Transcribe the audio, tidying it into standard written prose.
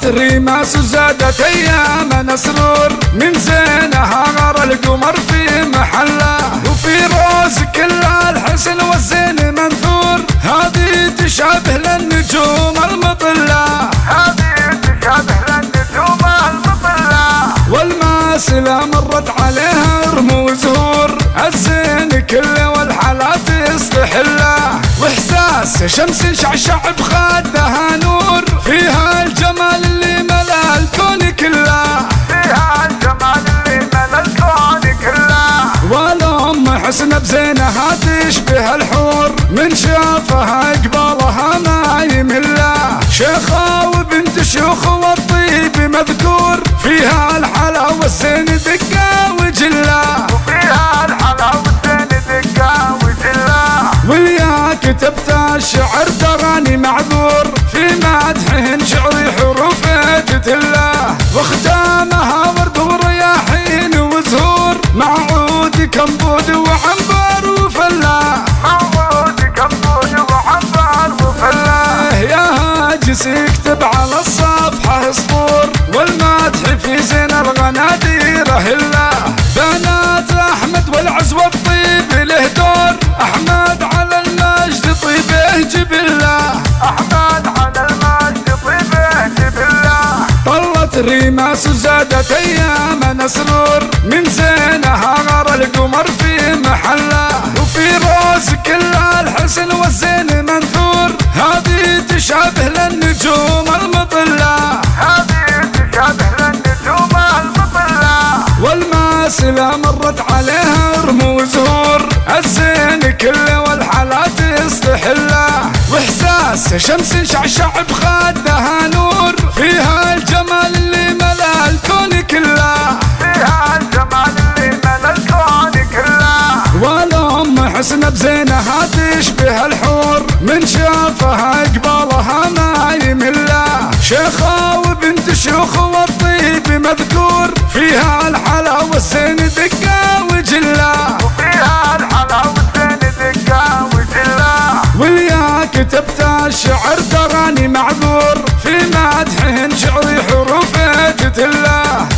طلت الريماس وزادت ايامنا سرور، من زينها غار القمر في محله، وفي روز كل الحسن والزين منثور، هذه تشابه للنجوم المطله، هذه تشابه للنجوم المطله، والماسله مرت عليها رموز زهور، الزين كله والحالات يستحله، واحساس شمس شعشع بخدها نور، فيها الجمال اللي ملا الكون كله، فيها الجمال اللي ملا الكون كله، والام حسن بزينها تشبه الحور، من شافها قبالها ما يمله، شيخه وبنت شيوخ والطيب مذكور، فيها الحلا والزين دقه وجله، وفيها الحلا والزين دقه وجله، ويا كتبت الشعر تراني معذور، في مدحهن شعري حروفه تتله، وختامها ورد ورياحين وزهور، مع عود كمبود وعنبر وفله، مع عود كمبود وعنبر وفله، يا هاجس اكتب على الصفحه سطور، والمدح في زين الغنادير هله، بنات احمد والعز والطيب له دور، احمد على المجد طيبه جبله، احمد على المجد طيبه جبله، طلت الريماس وزادت ايامنا سرور، من زينها غار القمر في محله، وفي روز كل الحسن والزين منثور، هذه تشابه للنجوم المطله، هذه تشابه للنجوم المطله، والماسله مرت عليها رموز زهور، الزين كله والحالات يستحله، واحساس شمس شعشع بخدها نور، فيها الجمال اللي ملا الكون كله، فيها الجمال اللي ملا الكون كله، والام حسن بزينها تشبه الحور، من شافها قبالها ما يمله، شيخه وبنت شيوخ والطيب مذكور، فيها الحلا والزين دقه وجله، وفيها الحلا والزين دقه وجله، ويا كتبت الشعر تراني معذور، في مدحهن شعري حروفه تتله،